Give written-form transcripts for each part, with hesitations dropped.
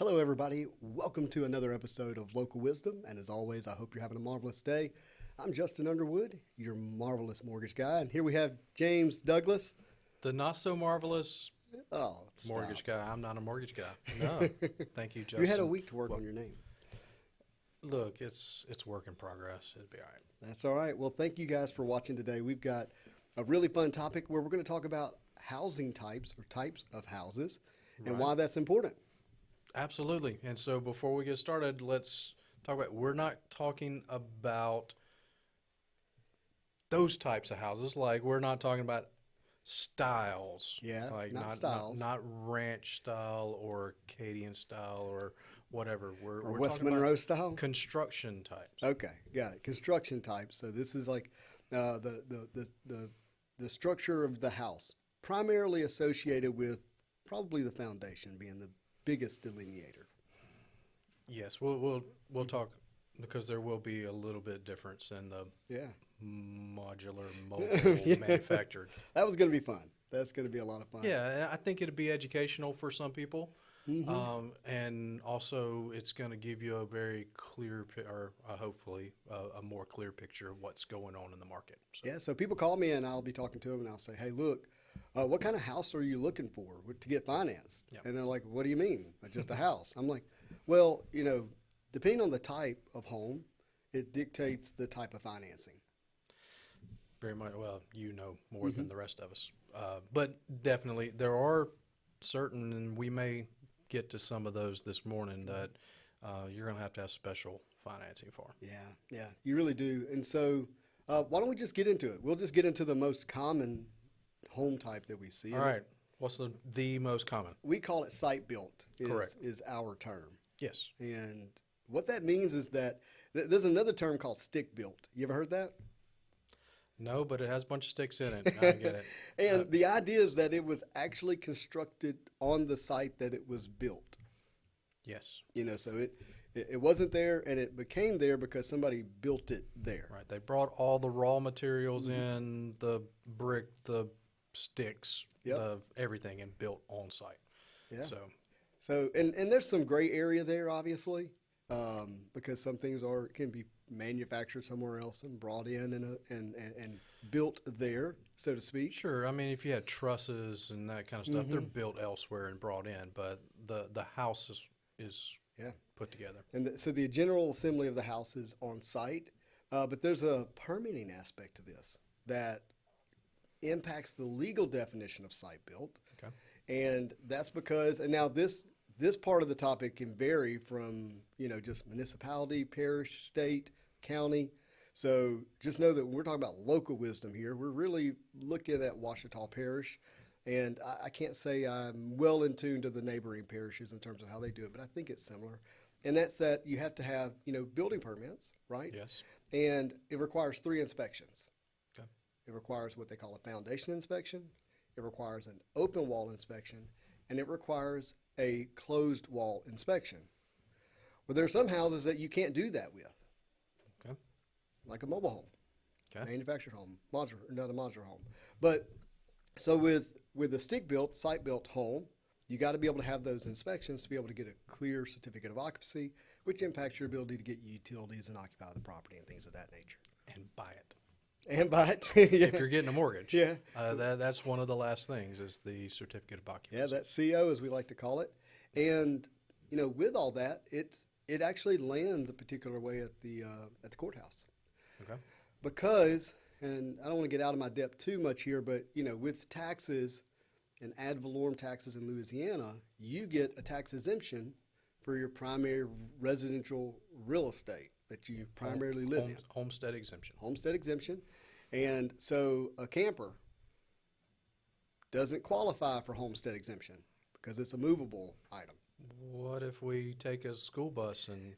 Hello, everybody. Welcome to another episode of Local Wisdom. And as always, I hope you're having a marvelous day. I'm Justin Underwood, your marvelous mortgage guy. And here we have James Douglas. The not so marvelous Stop. mortgage guy. I'm not a mortgage guy. No, thank you, Justin. You had a week to work on your name. Look, it's work in progress. It'll be all right. That's all right. Well, thank you guys for watching today. We've got a really fun topic where we're going to talk about housing types or types of houses and why that's important. Absolutely. And so before we get started, let's talk about, we're not talking about those types of houses. Like, we're not talking about styles. Yeah, like not styles. Not ranch style or Acadian style or whatever. We're West talking Monroe about style? construction types. Okay, got it. Construction types. So this is like the structure of the house, primarily associated with probably the foundation being the biggest delineator. Yes, we'll talk because there will be a little bit difference in the modular mobile manufactured. That was going to be fun. That's going to be a lot of fun. Yeah, and I think it'd be educational for some people, and also it's going to give you a very clear, or hopefully a more clear picture of what's going on in the market. So. Yeah, so people call me and I'll be talking to them and I'll say, hey, look, what kind of house are you looking for to get financed? Yep. And they're like, what do you mean? Just a house? I'm like, well, depending on the type of home, it dictates the type of financing. Very much. Well, you know more than the rest of us. But definitely there are certain, and we may get to some of those this morning, that you're going to have special financing for. Yeah, you really do. And so why don't we just get into it? We'll just get into the most common home type that we see. All right. What's the most common? We call it site built Correct. is our term. Yes. And what that means is that there's another term called stick built. You ever heard that? No, but it has a bunch of sticks in it. I get it. And the idea is that it was actually constructed on the site that it was built. Yes. So it wasn't there, and it became there because somebody built it there. Right. They brought all the raw materials in, the brick, the sticks, everything, and built on site. Yeah. So and there's some gray area there, obviously, because some things can be manufactured somewhere else and brought in and built there, so to speak. Sure. I mean, if you had trusses and that kind of stuff, they're built elsewhere and brought in, but the house is put together. And so the general assembly of the house is on site, but there's a permitting aspect to this that impacts the legal definition of site built. Okay. And that's because, and now this part of the topic can vary from, just municipality, parish, state, county. So just know that when we're talking about local wisdom here, we're really looking at Ouachita Parish. And I can't say I'm well in tune to the neighboring parishes in terms of how they do it, but I think it's similar. And that's that you have to have, building permits, right? Yes. And it requires 3 inspections. Okay. It requires what they call a foundation inspection. It requires an open wall inspection, and it requires a closed wall inspection. Well, there are some houses that you can't do that with. Okay. Like a mobile home. Okay. Manufactured home, not a modular home. But so with a stick-built, site-built home, you got to be able to have those inspections to be able to get a clear certificate of occupancy, which impacts your ability to get utilities and occupy the property and things of that nature. And buy it. If you're getting a mortgage. Yeah. That's one of the last things is the certificate of occupancy. Yeah, that CO, as we like to call it. And, with all that, it actually lands a particular way at the courthouse. Okay. Because, and I don't want to get out of my depth too much here, but, with taxes and ad valorem taxes in Louisiana, you get a tax exemption for your primary residential real estate that you primarily live in. Homestead exemption. Homestead exemption. And so a camper doesn't qualify for homestead exemption because it's a movable item. What if we take a school bus and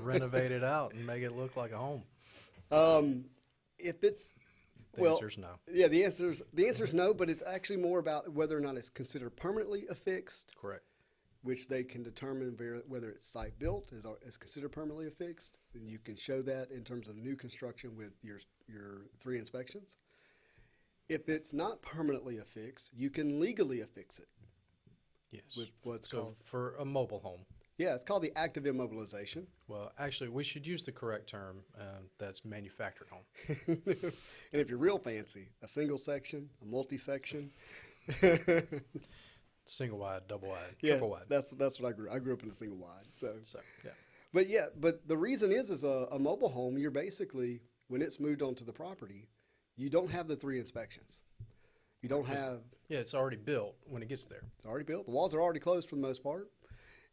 renovate it out and make it look like a home? If it's The answer's no. Yeah, the answer's no, but it's actually more about whether or not it's considered permanently affixed. Correct. Which they can determine whether it's site built is considered permanently affixed, and you can show that in terms of new construction with your 3 inspections. If it's not permanently affixed, you can legally affix it. Yes. with what's So called, for a mobile home, yeah, it's called the active immobilization. well, actually, we should use the correct term. That's manufactured home. And if you're real fancy, a single section, a multi-section. Single wide, double wide, Yeah, triple wide. that's what I grew. I grew up in a single wide. So, So yeah. but yeah, but the reason is a mobile home. You're basically, when it's moved onto the property, you don't have the 3 inspections. You don't have. Yeah, it's already built when it gets there. It's already built. The walls are already closed for the most part,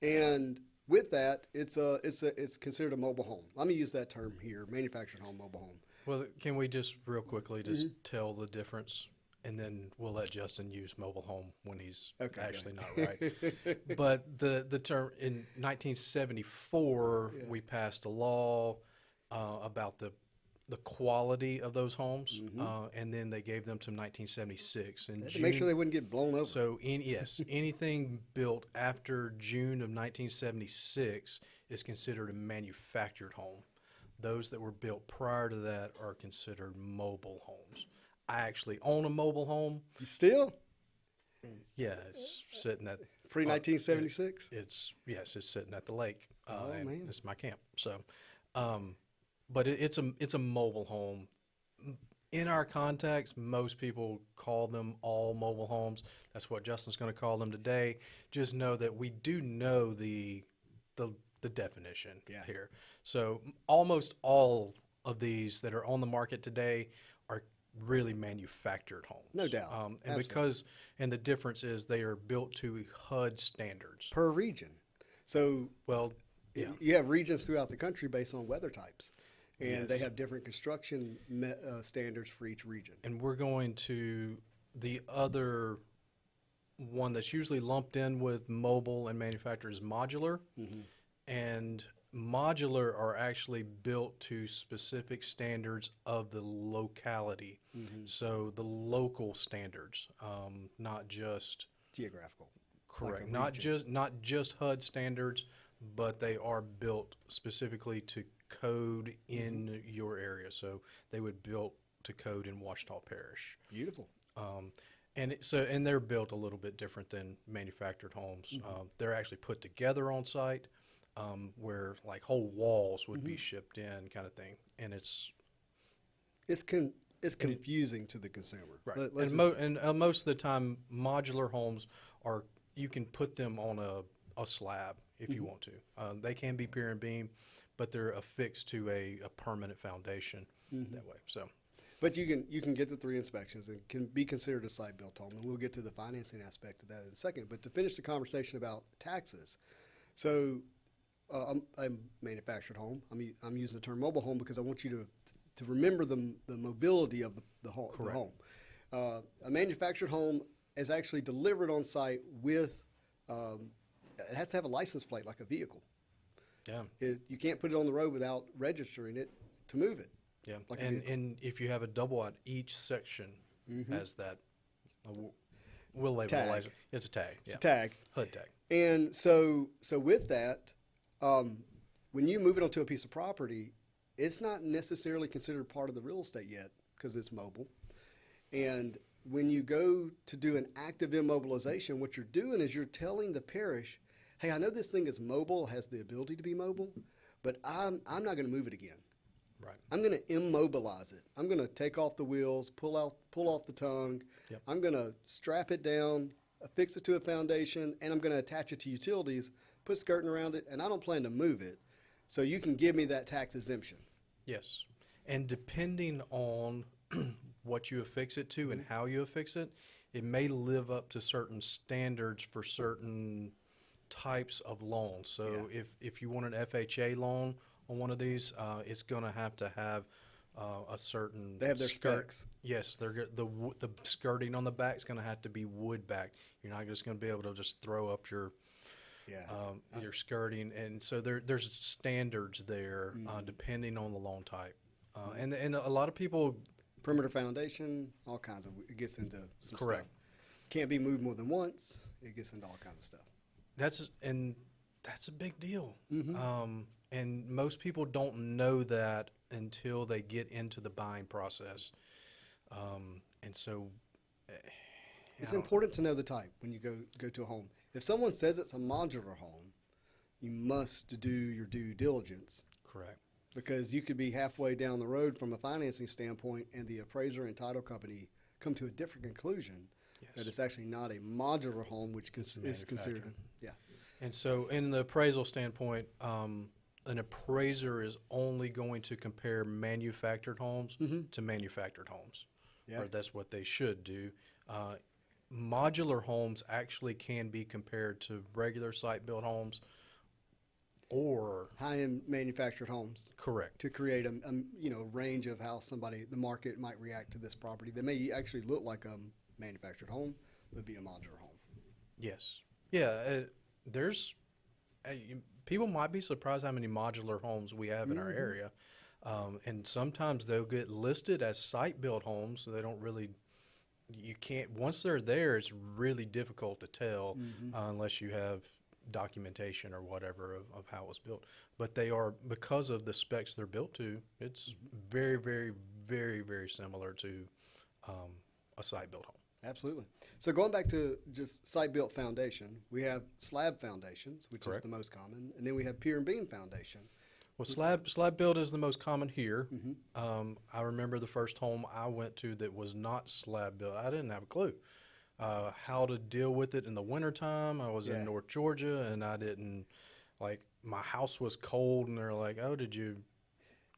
and with that, it's considered a mobile home. I'm gonna use that term here: manufactured home, mobile home. Well, can we just real quickly just tell the difference, and then we'll let Justin use mobile home when he's Okay, actually not right. But the term in 1974, Yeah. we passed a law about the quality of those homes, and then they gave them to 1976 in To make sure June. they wouldn't get blown over. So yes, anything built after June of 1976 is considered a manufactured home. Those that were built prior to that are considered mobile homes. I actually own a mobile home. You still Yeah, it's sitting at pre-1976. it's sitting at the lake. Oh, And man. it's my camp. So, but it's a mobile home. In our context, most people call them all mobile homes. That's what Justin's going to call them today. Just know that we do know the definition Yeah. here. So almost all of these that are on the market today are really manufactured homes. No doubt. And the difference is they are built to HUD standards. Per region. So Well, yeah. you have regions throughout the country based on weather types, and they Yes. have different construction standards for each region. And we're going to the other one that's usually lumped in with mobile and manufactured is modular. And modular are actually built to specific standards of the locality. So the local standards, not just Geographical. correct, a not region. just HUD standards, but they are built specifically to code in your area. So they would built to code in Washita Parish. Beautiful. And they're built a little bit different than manufactured homes. They're actually put together on site, where like whole walls would be shipped in, kind of thing. And it's It's confusing to the consumer. right. Let's And most of the time, modular homes you can put them on a slab if you want to. They can be pier and beam, but they're affixed to a permanent foundation that way. So. But you can get the 3 inspections and can be considered a site-built home, and we'll get to the financing aspect of that in a second. But to finish the conversation about taxes, so a manufactured home. I'm using the term mobile home because I want you to remember the mobility of the home. Correct. A manufactured home is actually delivered on site with. It has to have a license plate like a vehicle. Yeah. You can't put it on the road without registering it to move it. Yeah, Like a and vehicle. if you have a double wide, each section has that. We'll label Tag. it license. It's a tag. It's Yeah, a tag. HUD tag. And so with that, when you move it onto a piece of property, it's not necessarily considered part of the real estate yet because it's mobile. And when you go to do an active immobilization, what you're doing is you're telling the parish, hey, I know this thing is mobile, has the ability to be mobile, but I'm not going to move it again. Right. I'm going to immobilize it. I'm going to take off the wheels, pull off the tongue. Yep. I'm going to strap it down, affix it to a foundation, and I'm going to attach it to utilities, put skirting around it, and I don't plan to move it. So you can give me that tax exemption. Yes, and depending on what you affix it to and how you affix it, it may live up to certain standards for certain types of loans. So if you want an FHA loan on one of these, it's going to have a certain. They have their skirt. specs. Yes, the skirting on the back is going to have to be wood backed. You're not just going to be able to just throw up your skirting, and so there's standards there depending on the loan type, and a lot of people. Perimeter foundation, all kinds of, it gets into some Correct. stuff. Can't be moved more than once. It gets into all kinds of stuff. That's a big deal. And most people don't know that until they get into the buying process. And so It's important to know the type when you go to a home. If someone says it's a modular home, you must do your due diligence. Correct. Because you could be halfway down the road from a financing standpoint and the appraiser and title company come to a different conclusion that it's actually not a modular home, which is considered. Yeah. And so in the appraisal standpoint, an appraiser is only going to compare manufactured homes to manufactured homes. Yeah. Or that's what they should do. Modular homes actually can be compared to regular site-built homes or high-end manufactured homes. Correct. To create a range of how the market might react to this property. They may actually look like a manufactured home, but be a modular home. Yes. Yeah. People might be surprised how many modular homes we have in our area. And sometimes they'll get listed as site-built homes, so they don't really, once they're there, it's really difficult to tell unless you have documentation or whatever of how it was built. But they are, because of the specs they're built to, it's very, very, very, very similar to a site-built home. Absolutely. So going back to just site-built foundation, we have slab foundations, which is the most common, and then we have pier and beam foundation. Well, slab build is the most common here. I remember the first home I went to that was not slab built. I didn't have a clue how to deal with it in the wintertime. I was in North Georgia, and I didn't, my house was cold, and they're like, oh, did you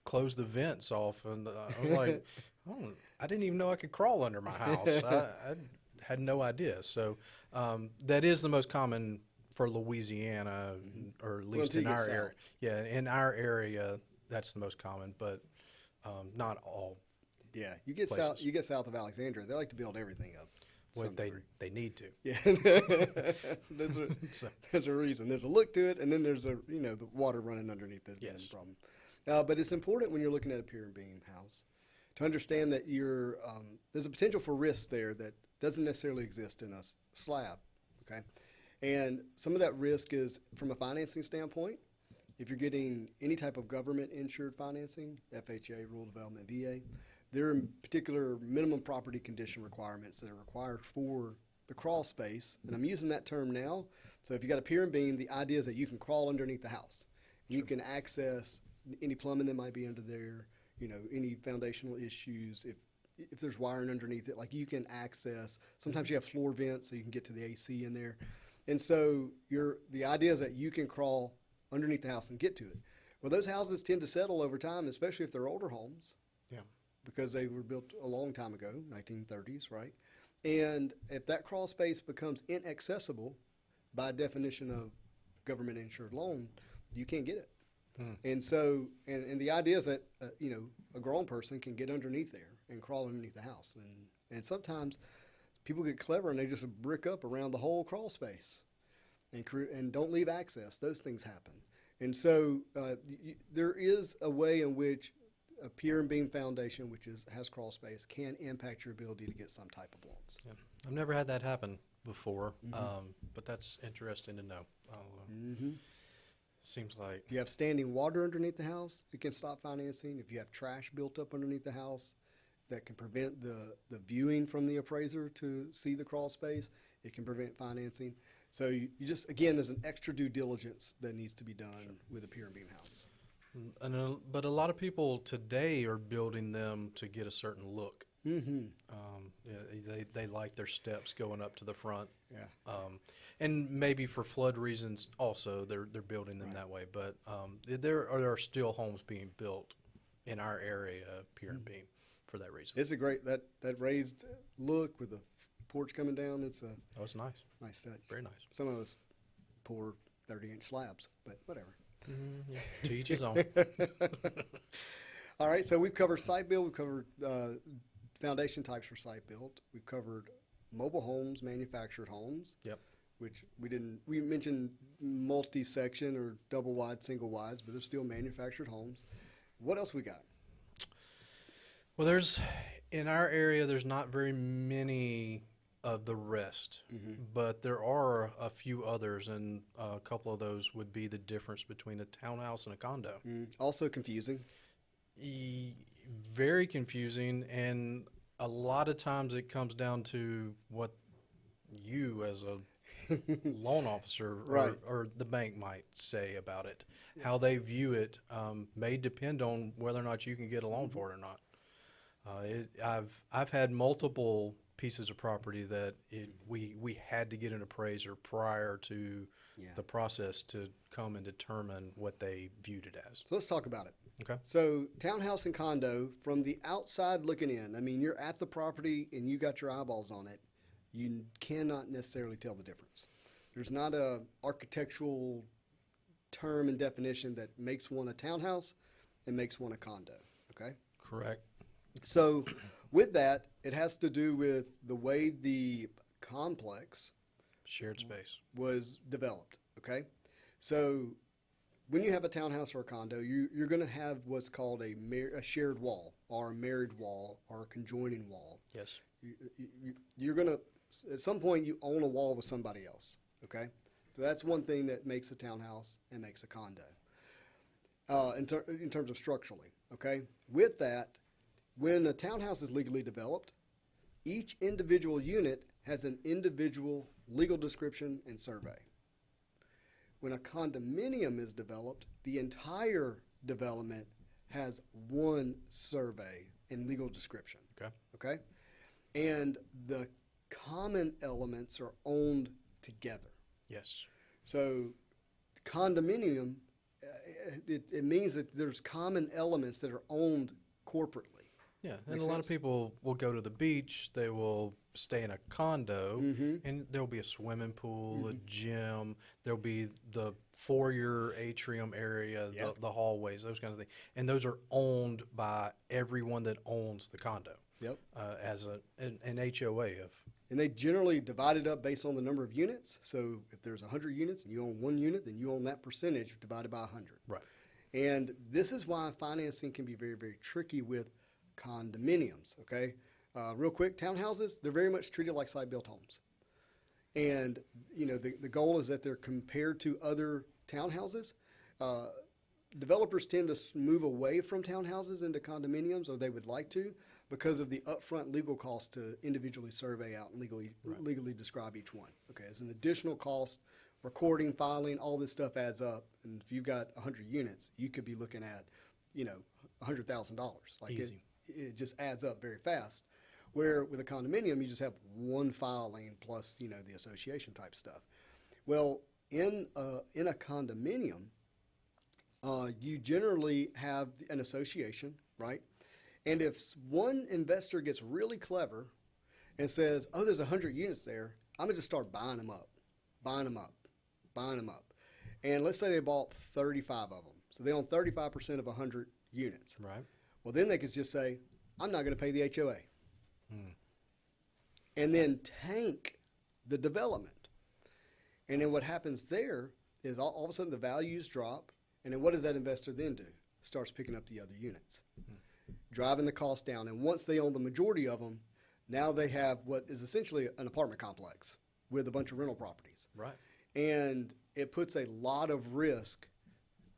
close the vents off? And I'm like, oh, I didn't even know I could crawl under my house. I had no idea. So that is the most common for Louisiana, or at least in our area. Yeah, in our area, that's the most common, but not all. Yeah, you get south. You get south of Alexandria, they like to build everything up. Well, they need to. Yeah, there's a reason. There's a look to it, and then there's the water running underneath it. Yes. Problem. But it's important when you're looking at a pier and beam house to understand that there's a potential for risk there that doesn't necessarily exist in a slab. Okay. And some of that risk is from a financing standpoint. If you're getting any type of government insured financing, FHA, Rural Development, VA, there are particular minimum property condition requirements that are required for the crawl space. And I'm using that term now. So if you got a pier and beam, the idea is that you can crawl underneath the house. Sure. You can access any plumbing that might be under there, any foundational issues. If there's wiring underneath it, you can access. Sometimes you have floor vents so you can get to the AC in there. And so the idea is that you can crawl underneath the house and get to it. Well, those houses tend to settle over time, especially if they're older homes. Yeah. Because they were built a long time ago, 1930s, right? And if that crawl space becomes inaccessible by definition of government insured loan, you can't get it. And so, and the idea is that, a grown person can get underneath there and crawl underneath the house. And sometimes people get clever and they just brick up around the whole crawl space and don't leave access. Those things happen. And so there is a way in which a pier and beam foundation, which has crawl space, can impact your ability to get some type of loans. Yeah. I've never had that happen before, but that's interesting to know. Seems like. If you have standing water underneath the house, it can stop financing. If you have trash built up underneath the house, that can prevent the viewing from the appraiser to see the crawl space, it can prevent financing. So you just, again, there's an extra due diligence that needs to be done with a pier and beam house. But a lot of people today are building them to get a certain look. They like their steps going up to the front. Yeah. And maybe for flood reasons also, they're building them that way. But there are still homes being built in our area, pier and beam, for that reason. It's a great, that raised look with the porch coming down. It's nice. Nice touch. Very nice. Some of us pour 30-inch slabs, but whatever. Yeah. To each his own. All right, so we've covered site build, we've covered foundation types for site build, we've covered mobile homes, manufactured homes. Yep. Which we mentioned multi-section or double wide, single wides, but they're still manufactured homes. What else we got? Well, in our area, there's not very many of the rest, but there are a few others, and a couple of those would be the difference between a townhouse and a condo. Also confusing. Very confusing, and a lot of times it comes down to what you as a loan officer Right. or the bank might say about it. How they view it may depend on whether or not you can get a loan for it or not. I've had multiple pieces of property that we had to get an appraiser prior to Yeah. the process to come and determine what they viewed it as. So let's talk about it. Okay. So townhouse and condo, from the outside looking in, I mean, you're at the property and you got your eyeballs on it. You cannot necessarily tell the difference. There's not a architectural term and definition that makes one a townhouse and makes one a condo. Okay. Correct. So with that, it has to do with the way the complex Shared space. was developed. Okay. So when you have a townhouse or a condo, you're going to have what's called a shared wall or a married wall or a conjoining wall. Yes. You're going to, at some point, you own a wall with somebody else. Okay. So that's one thing that makes a townhouse and makes a condo in terms of structurally. Okay. With that, when a townhouse is legally developed, each individual unit has an individual legal description and survey. When a condominium is developed, the entire development has one survey and legal description. Okay. Okay? And the common elements are owned together. Yes. So condominium, it means that there's common elements that are owned corporately. Yeah, and Makes a lot of sense? people will go to the beach. They will stay in a condo, Mm-hmm. and there'll be a swimming pool, a gym. There'll be the foyer atrium area, Yep. the hallways, those kinds of things. And those are owned by everyone that owns the condo Yep. as an HOA of. And they generally divide it up based on the number of units. So if there's 100 units and you own one unit, then you own that percentage divided by 100. Right. And this is why financing can be very, very tricky with condominiums, okay? Real quick, townhouses, they're very much treated like site-built homes. And, you know, the goal is that they're compared to other townhouses. Developers tend to move away from townhouses into condominiums, or they would like to, because of the upfront legal cost to individually survey out and legally describe each one. Okay, as an additional cost, recording, filing, all this stuff adds up. And if you've got 100 units, you could be looking at, you know, $100,000. Like Easy. it just adds up very fast. Where with a condominium, you just have one filing plus, you know, the association type stuff. Well, in a condominium, you generally have an association, right? And if one investor gets really clever and says, oh, there's 100 units there, I'm going to just start buying them up, buying them up, buying them up. And let's say they bought 35 of them. So they own 35% of 100 units. Right. Well, then they could just say, I'm not going to pay the HOA. And then tank the development. And then what happens there is all of a sudden the values drop. And then what does that investor then do? Starts picking up the other units, driving the cost down. And once they own the majority of them, now they have what is essentially an apartment complex with a bunch of rental properties. Right. And it puts a lot of risk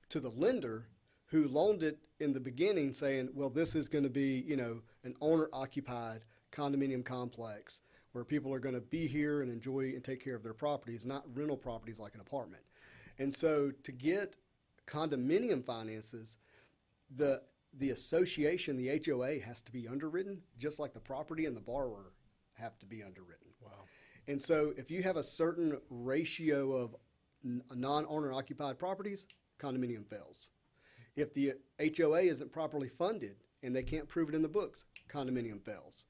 to the lender who loaned it in the beginning saying, well, this is going to be, you know, an owner-occupied condominium complex where people are going to be here and enjoy and take care of their properties, not rental properties like an apartment. And so to get condominium finances, the association, the HOA, has to be underwritten, just like the property and the borrower have to be underwritten. Wow. And so if you have a certain ratio of non-owner occupied properties, condominium fails. If the HOA isn't properly funded and they can't prove it in the books, condominium fails.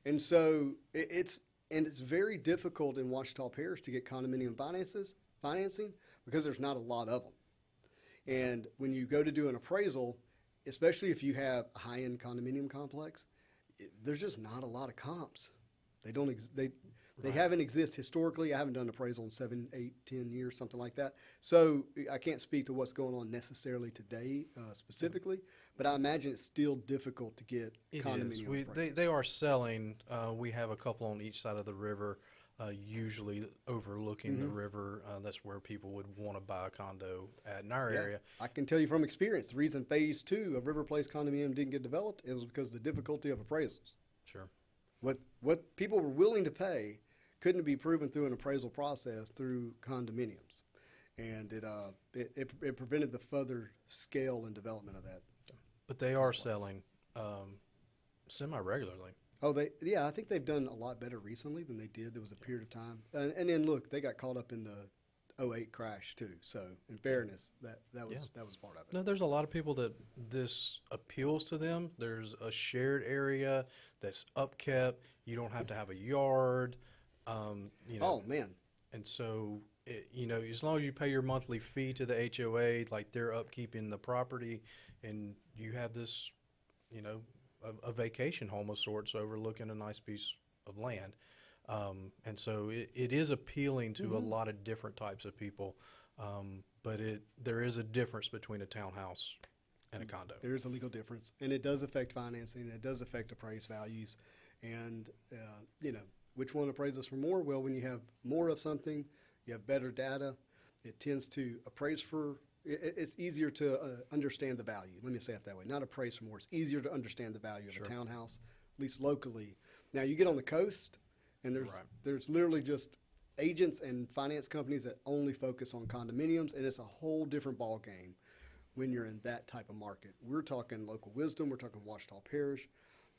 And so it's very difficult in Ouachita Parish to get condominium financing because there's not a lot of them. And when you go to do an appraisal, especially if you have a high-end condominium complex, there's just not a lot of comps. They don't they haven't existed historically. I haven't done an appraisal in 7, 8, 10 years, something like that. So I can't speak to what's going on necessarily today specifically, but I imagine it's still difficult to get condominium appraisals. They are selling. We have a couple on each side of the river, usually overlooking the river. That's where people would want to buy a condo in our area. I can tell you from experience, the reason phase 2 of River Place condominium didn't get developed, it was because of the difficulty of appraisals. Sure. What people were willing to pay couldn't be proven through an appraisal process through condominiums, and it prevented the further scale and development of that. But they are complex. selling semi-regularly. Oh, I think they've done a lot better recently than they did. There was a period of time, and then look, they got caught up in the '08 crash too. So, in fairness, that was part of it. No, there's a lot of people that this appeals to them. There's a shared area that's upkept. You don't have to have a yard. You know, Oh man, and so you know, as long as you pay your monthly fee to the HOA, like they're upkeeping the property, and you have this, you know, a vacation home of sorts overlooking a nice piece of land. And so it is appealing to a lot of different types of people, but there is a difference between a townhouse and a condo. there is a legal difference, and it does affect financing. It does affect appraised values, and you know, which one appraises for more? Well, when you have more of something, you have better data. It tends to appraise for. It's easier to understand the value. Let me say it that way. Not appraise for more. It's easier to understand the value of Sure. a townhouse, at least locally. Now you get on the coast, and Right. there's literally just agents and finance companies that only focus on condominiums, and it's a whole different ball game when you're in that type of market. We're talking local wisdom. We're talking Washita Parish,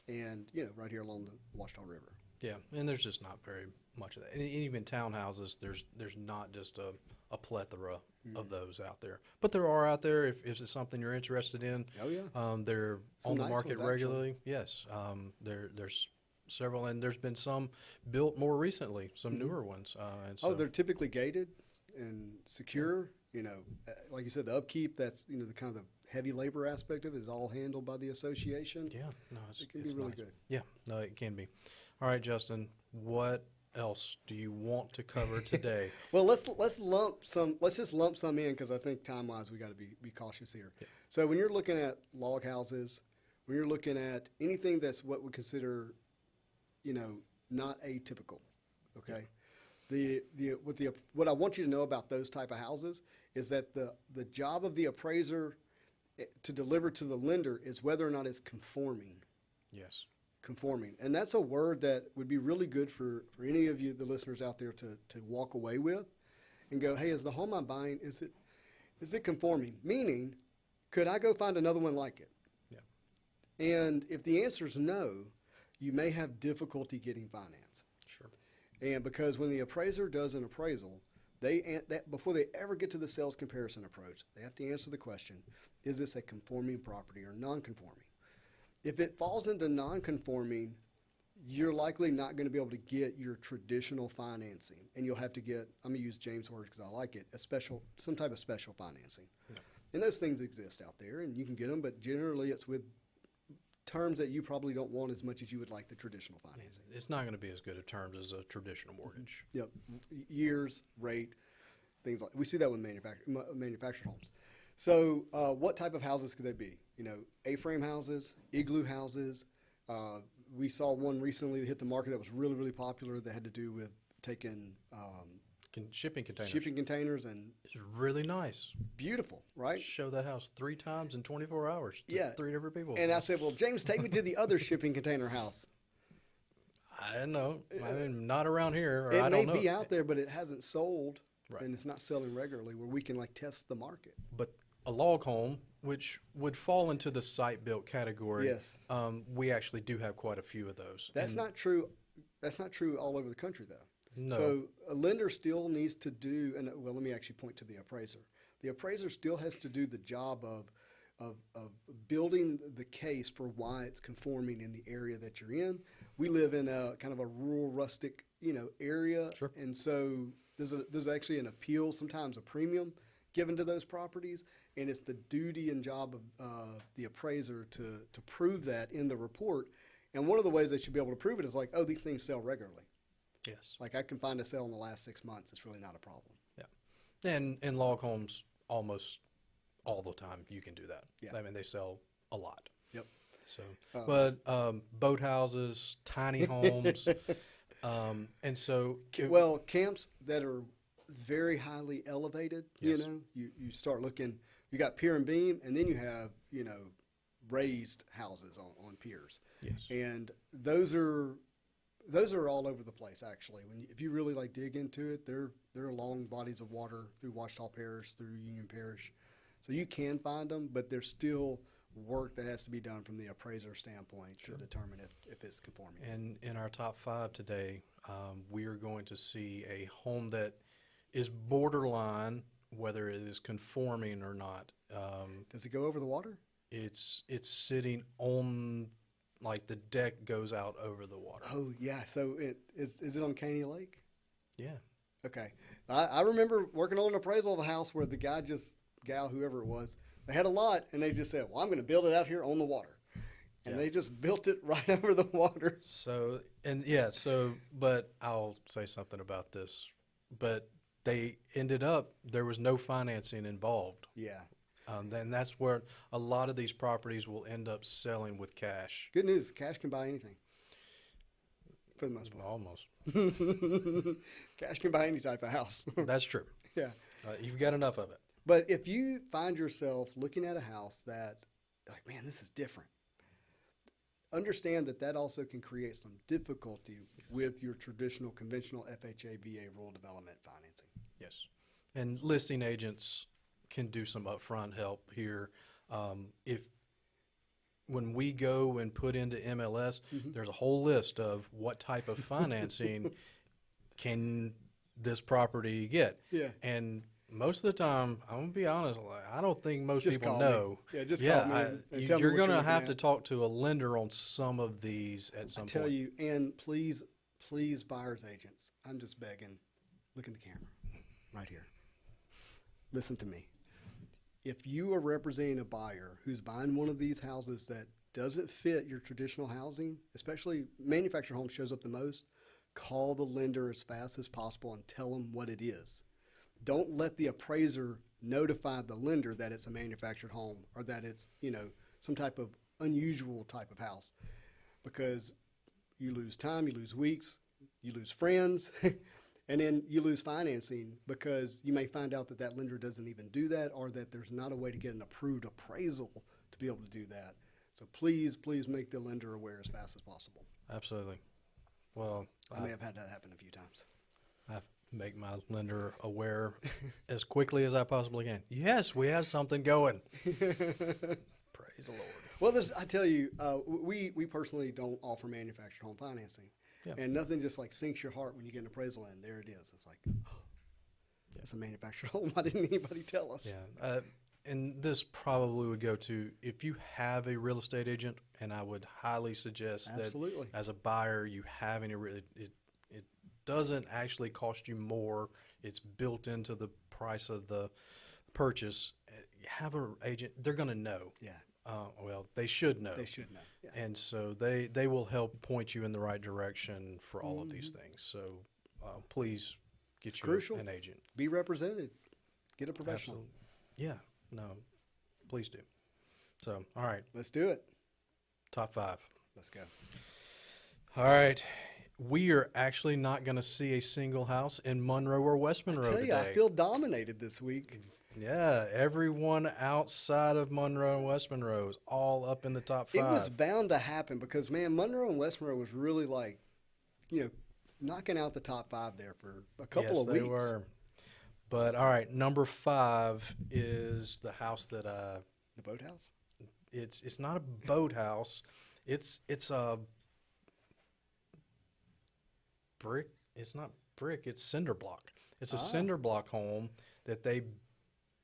and you know, right here along the Washita River. Yeah, and there's just not very much of that. And even townhouses, there's not just a plethora of those out there. But there are out there if it's something you're interested in. Oh yeah. They're Some on the nice market ones, actually. regularly. Yes, there's several, and there's been some built more recently, some newer ones. And so, Oh, they're typically gated and secure. You know, like you said, the upkeep, that's, you know, the kind of heavy labor aspect of it is all handled by the association. yeah, no, It can be it's really nice. good. Yeah, no, it can be. All right, Justin, what else do you want to cover today? Well, let's just lump some in, because I think time wise we got to be cautious here. Yeah. So when you're looking at log houses, when you're looking at anything that's what we consider, you know, not atypical, okay. What I want you to know about those type of houses is that the job of the appraiser to deliver to the lender is whether or not it's conforming. Yes. Conforming. And that's a word that would be really good for any of you, the listeners out there, to walk away with and go, hey, is the home I'm buying, is it conforming? Meaning, could I go find another one like it? Yeah. And if the answer is no, you may have difficulty getting finance. Sure. And because when the appraiser does an appraisal, before they ever get to the sales comparison approach, they have to answer the question, is this a conforming property or non-conforming? If it falls into non-conforming, you're likely not going to be able to get your traditional financing, and you'll have to get, I'm going to use James' word because I like it, some type of special financing. Yeah. And those things exist out there, and you can get them, but generally it's with terms that you probably don't want as much as you would like the traditional financing. It's not going to be as good of terms as a traditional mortgage. Yep, years, rate, things like, we see that with manufactured homes. So what type of houses could they be? You know, A-frame houses, igloo houses. We saw one recently that hit the market that was really, really popular that had to do with taking Shipping containers. shipping containers, and It's really nice. beautiful, right? Show that house 3 times in 24 hours to Yeah. 3 different people. And I said, well, James, take me to the other shipping container house. I don't know. I mean, not around here. Or It I may don't know. be out there, but it hasn't sold, Right. and it's not selling regularly where we can like test the market. But a log home, which would fall into the site-built category, Yes. we actually do have quite a few of those. That's And not true. That's not true all over the country, though. No. So a lender still needs to do, and well, let me actually point to the appraiser. The appraiser still has to do the job of building the case for why it's conforming in the area that you're in. We live in a kind of a rural, rustic, you know, area, Sure. and so there's actually an appeal, sometimes a premium given to those properties, and it's the duty and job of the appraiser to prove that in the report. And one of the ways they should be able to prove it is like, oh, these things sell regularly. Yes. Like I can find a sale in the last 6 months. It's really not a problem. Yeah. And in log homes, almost all the time you can do that. Yeah. I mean, they sell a lot. Yep. So, but boat houses, tiny homes, and so Well, camps that are very highly elevated, Yes. you know, you start looking, you got pier and beam, and then you have, you know, raised houses on piers. yes, And those are Those are all over the place, actually. If you really like dig into it, they're along bodies of water through Ouachita Parish, through Union Parish. So you can find them, but there's still work that has to be done from the appraiser standpoint to determine if it's conforming. And in our top 5 today, we are going to see a home that is borderline, whether it is conforming or not. Does it go over the water? It's sitting on, like the deck goes out over the water. Oh, yeah. So is it on Caney Lake? Yeah. Okay. I remember working on an appraisal of a house where the gal, whoever it was, they had a lot, and they just said, well, I'm going to build it out here on the water. And they just built it right over the water. But I'll say something about this. But they ended up, there was no financing involved. Yeah. Then that's where a lot of these properties will end up selling with cash. Good news, cash can buy anything. For the most part. Almost. Cash can buy any type of house. That's true. Yeah. You've got enough of it. But if you find yourself looking at a house that, like, man, this is different, understand that also can create some difficulty with your traditional, conventional FHA, VA rural development financing. Yes. And listing agents can do some upfront help here. When we go and put into MLS, there's a whole list of what type of financing can this property get. Yeah. And most of the time, I'm going to be honest, I don't think most Just people call know. me. Yeah, just call me and tell me You're what going to you're have looking to at. talk to a lender on some of these at some I point. tell you, and please, buyer's agents, I'm just begging, look in the camera, right here. Listen to me. If you are representing a buyer who's buying one of these houses that doesn't fit your traditional housing, especially manufactured home shows up the most, call the lender as fast as possible and tell them what it is. Don't let the appraiser notify the lender that it's a manufactured home or that it's, some type of unusual type of house, because you lose time, you lose weeks, you lose friends, and then you lose financing because you may find out that lender doesn't even do that, or that there's not a way to get an approved appraisal to be able to do that. So please make the lender aware as fast as possible. Absolutely. Well, I may have had that happen a few times. I make my lender aware as quickly as I possibly can. Yes, we have something going. Praise the Lord. Well, I tell you, we personally don't offer manufactured home financing. Yeah. And nothing just like sinks your heart when you get an appraisal in. There it is. It's like, oh, it's a manufactured home. Why didn't anybody tell us? Yeah. And this probably would go to, if you have a real estate agent, and I would highly suggest Absolutely. that as a buyer, you have it doesn't actually cost you more. It's built into the price of the purchase. You have an agent, they're going to know. Yeah. Well, they should know. They should know. Yeah. And so they will help point you in the right direction for all of these things. So please get crucial. An agent. Be represented. Get a professional. Absolutely. Yeah. No, please do. So, all right. Let's do it. Top 5. Let's go. All right. We are actually not going to see a single house in Monroe or West Monroe I tell you, today. I feel dominated this week. Yeah, everyone outside of Monroe and West Monroe is all up in the top 5. It was bound to happen because, man, Monroe and West Monroe was really like, knocking out the top 5 there for a couple of weeks. Yes, they were. But, all right, number 5 is the house that The boathouse? it's not a boathouse. It's a brick. It's not brick. It's cinder block. It's a cinder block home that they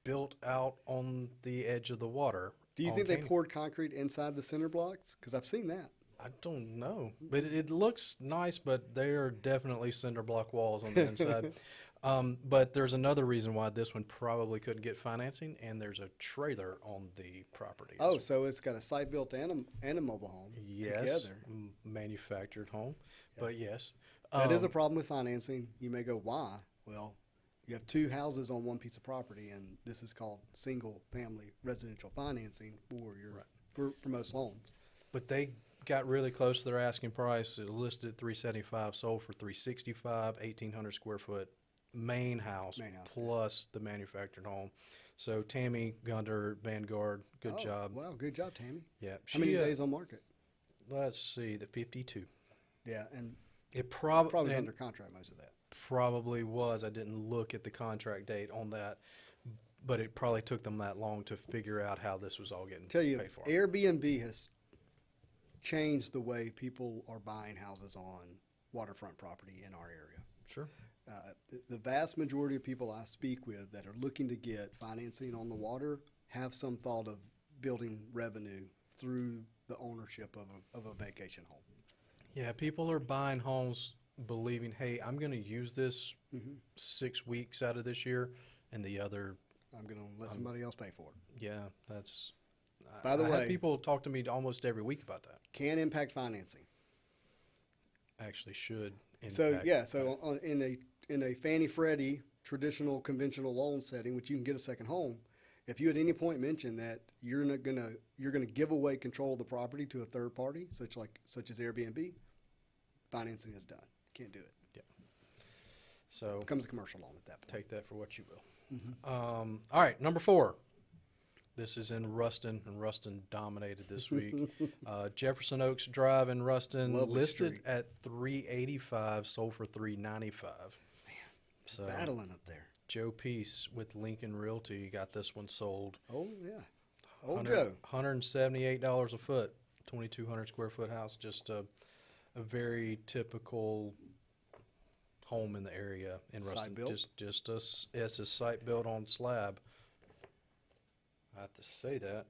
built out on the edge of the water. Do you think they poured concrete inside the cinder blocks? Because I've seen that. I don't know, but it looks nice. But they are definitely cinder block walls on the inside. But there's another reason why this one probably couldn't get financing, and there's a trailer on the property. Oh, so it's got a site built and a mobile home together. Manufactured home, but yes. That is a problem with financing. You may go, why? Well, you have 2 houses on one piece of property, and this is called single-family residential financing for most loans. But they got really close to their asking price. It listed at $375, sold for $365, 1,800 square foot main house plus the manufactured home. So Tammy Gunder, Vanguard, good job. Wow, good job, Tammy. Yeah. How many days on market? Let's see, the 52. Yeah, and It Probably was under contract most of that. probably was. I didn't look at the contract date on that, but it probably took them that long to figure out how this was all getting Tell you, paid for. Airbnb has changed the way people are buying houses on waterfront property in our area. Sure. The vast majority of people I speak with that are looking to get financing on the water have some thought of building revenue through the ownership of a vacation home. Yeah, people are buying homes believing, hey, I'm going to use this 6 weeks out of this year, and the other, I'm going to let somebody else pay for it. yeah, that's. By the I way, have people talk to me almost every week about that. Can impact financing. Actually, should. So yeah, so in a Fannie Freddie traditional conventional loan setting, which you can get a second home, if you at any point mention that you're gonna give away control of the property to a third party, such as Airbnb, financing is done. Can't do it. Yeah. So It becomes a commercial loan at that point. take that for what you will. All right, number 4. This is in Ruston, and Ruston dominated this week. Jefferson Oaks Drive in Ruston, Lovely listed street. at $385, sold for $395. So Battling up there. Joe Peace with Lincoln Realty got this one sold. Oh yeah, old Joe. $178 a foot, 2,200 square foot house. Just a very typical home in the area in Ruston. Site built? It's a site built on slab. I have to say that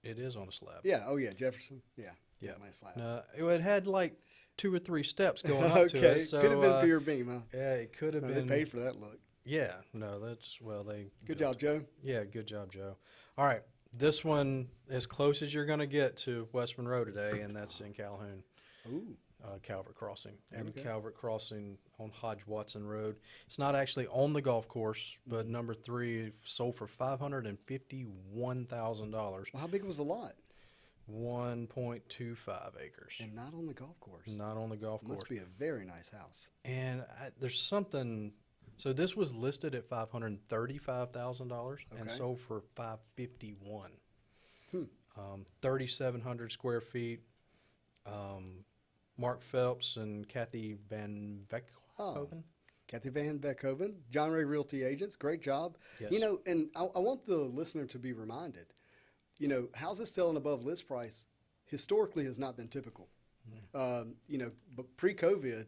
it is on a slab. Yeah. Oh yeah, Jefferson. Yeah. Yeah. Nice slab. It had like 2 or 3 steps going up Okay. to it. So, Could have been pier beam, huh? Yeah, it could have They been. paid for that look. Yeah, no, that's they. Good built job, Joe. Yeah, good job, Joe. All right, this one as close as you're going to get to West Monroe today, and that's in Calhoun, Ooh. Calvert Crossing. There we And go. Calvert Crossing on Hodge Watson Road. It's not actually on the golf course, but number 3 sold for $551,000, Well, how big was the lot? 1.25 acres. And not on the golf course. Not on the golf course. Must be a very nice house. And there's something. So this was listed at $535,000 and Okay. sold for $551. Hmm. 3,700 square feet. Mark Phelps and Kathy Van Veckhoven. Kathy Van Beckhoven, John Ray Realty Agents, great job. Yes. You know, and I want the listener to be reminded, you know, houses selling above list price historically has not been typical. You know, but pre-COVID,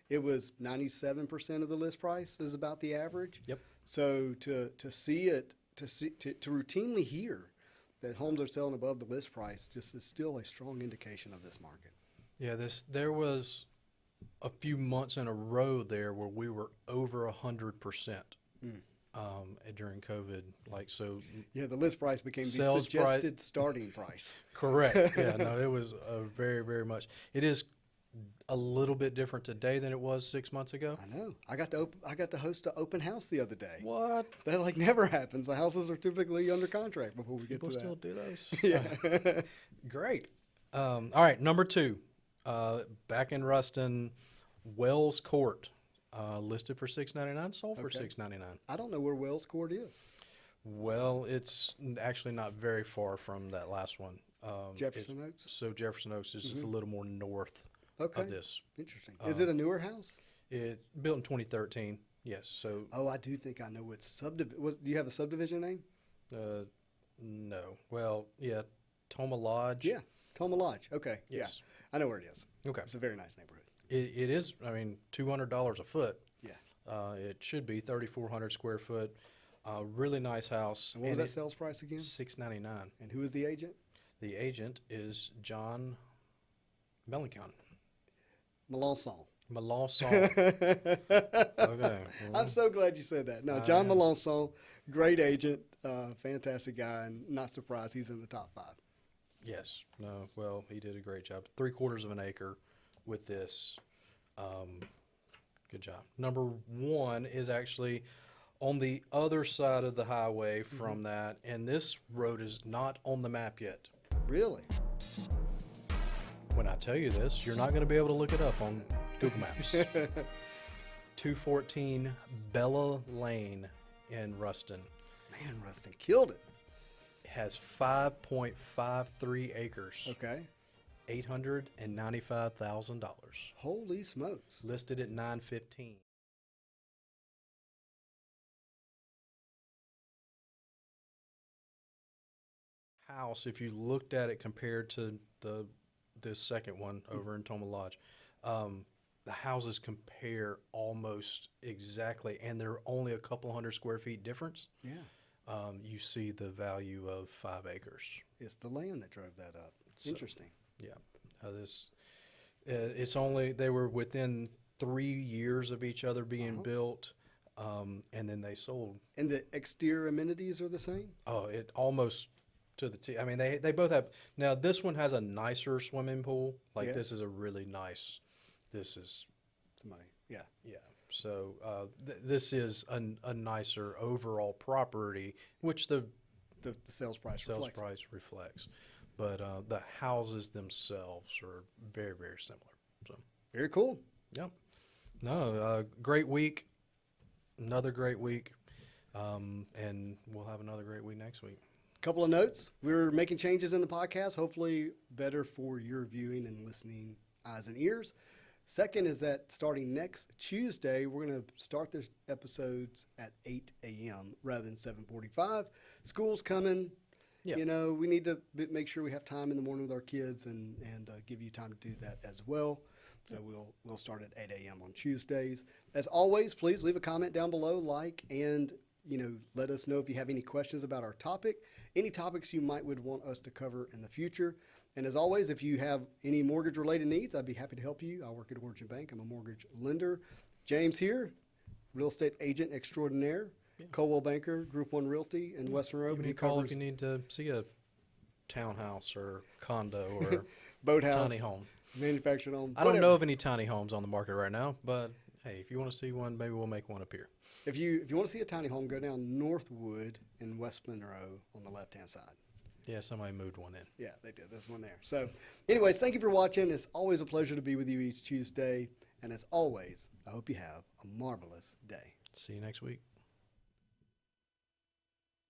it was 97% of the list price is about the average. Yep. So to routinely hear that homes are selling above the list price just is still a strong indication of this market. Yeah, there was a few months in a row there where we were over 100% during COVID. Like so. Yeah, the list price became the Sales suggested starting price. Correct. Yeah, no, it was very, very much. It is a little bit different today than it was 6 months ago. I know. I got to host an open house the other day. What? That like never happens. The houses are typically under contract before we get People to still that. do those? Yeah. Great. All right, number 2, back in Ruston, Wells Court, listed for $699, sold for Okay. $699. I don't know where Wells Court is. Well, it's actually not very far from that last one. Jefferson Oaks. So Jefferson Oaks is just a little more north Okay. of this. Interesting. Is it a newer house? It built in 2013. Yes. So Oh, I do think I know what subdivision. Do you have a subdivision name? no. Well, yeah, Toma Lodge. Yeah, Toma Lodge. Okay. Yes. Yeah, I know where it is. Okay. It's a very nice neighborhood. It is. I mean, $200 a foot. Yeah. It should be 3,400 square foot. Really nice house. And what was that sales price again? $699. And who is the agent? The agent is John Mellencamp. Melanson. Melanson. Okay. I'm so glad you said that. No, John Melanson, great agent, fantastic guy, and not surprised he's in the top 5. Yes. No. Well, he did a great job. 3/4 of an acre with this. Good job. Number 1 is actually on the other side of the highway from that, and this road is not on the map yet. Really? When I tell you this, you're not going to be able to look it up on Google Maps. 214 Bella Lane in Ruston. Man, Ruston killed it. It has 5.53 acres. Okay. $895,000. Holy smokes. Listed at $915,000. House, if you looked at it compared to this second one over in Toma Lodge, the houses compare almost exactly, and they're only a couple hundred square feet difference. Yeah. You see the value of 5 acres. It's the land that drove that up. So, Interesting. yeah, it's only they were within 3 years of each other being built, and then they sold. And the exterior amenities are the same? Oh, it almost to the T. I mean, they both have. Now, this one has a nicer swimming pool. Like, this is a really nice. This is. Somebody, yeah. Yeah. So this is a nicer overall property, which the sales price reflects. But the houses themselves are very, very similar. So very cool. Yep. No, great week. Another great week. And we'll have another great week next week. Couple of notes. We're making changes in the podcast, hopefully better for your viewing and listening eyes and ears. Second is that starting next Tuesday, we're going to start the episodes at 8 a.m. rather than 7:45. School's coming. Yeah. You know, we need to make sure we have time in the morning with our kids and give you time to do that as well. So we'll start at 8 a.m. on Tuesdays. As always, please leave a comment down below, and let us know if you have any questions about our topic, any topics you would want us to cover in the future. And as always, if you have any mortgage-related needs, I'd be happy to help you. I work at Origin Bank. I'm a mortgage lender. James here, real estate agent extraordinaire, Coldwell Banker, Group 1 Realty in West Monroe. Give me a call if you need to see a townhouse or condo or boathouse, tiny home. Manufactured home. I don't know of any tiny homes on the market right now, but hey, if you want to see one, maybe we'll make one appear. If you want to see a tiny home, go down Northwood in West Monroe on the left-hand side. Yeah, somebody moved one in. Yeah, they did. There's one there. So anyways, thank you for watching. It's always a pleasure to be with you each Tuesday. And as always, I hope you have a marvelous day. See you next week.